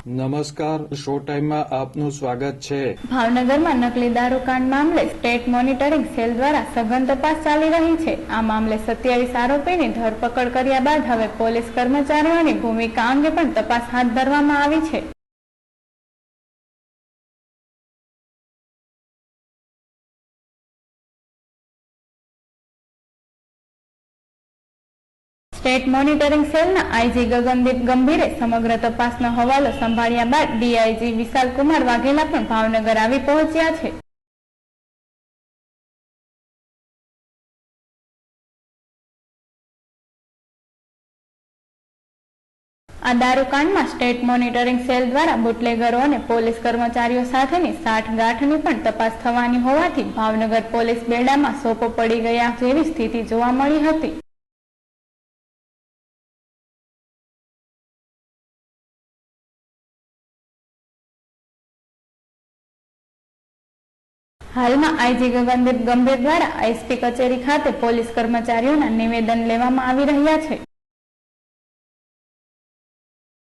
નમસ્કાર, શો ટાઈમમાં આપનું સ્વાગત છે। ભાવનગરમાં નકલી દારૂ કાંડ મામલે સ્ટેટ મોનિટરિંગ સેલ દ્વારા સઘન તપાસ ચાલી રહી છે। આ મામલે 27 આરોપીની ધરપકડ કર્યા બાદ હવે પોલીસ કર્મચારીઓની ભૂમિકા અંગે પણ તપાસ હાથ ધરવામાં આવી છે। સ્ટેટ મોનિટરિંગ સેલના આઈજી ગગનદીપ ગંભીરે સમગ્ર તપાસનો હવાલો સંભાળ્યા બાદ ડીઆઈજી વિશાલ કુમાર વાઘેલા પણ ભાવનગર આવી પહોંચ્યા છે। આ દારૂકાંડમાં સ્ટેટ મોનિટરિંગ સેલ દ્વારા બુટલેગરો અને પોલીસ કર્મચારીઓ સાથેની સાઠગાંઠની પણ તપાસ થવાની હોવાથી ભાવનગર પોલીસ બેડામાં સોપો પડી ગયા જેવી સ્થિતિ જોવા મળી હતી। હાલમાં આઈજી ગગનદીપ ગંભીર દ્વારા એસપી કચેરી ખાતે પોલીસ કર્મચારીઓના નિવેદન લેવામાં આવી રહ્યા છે।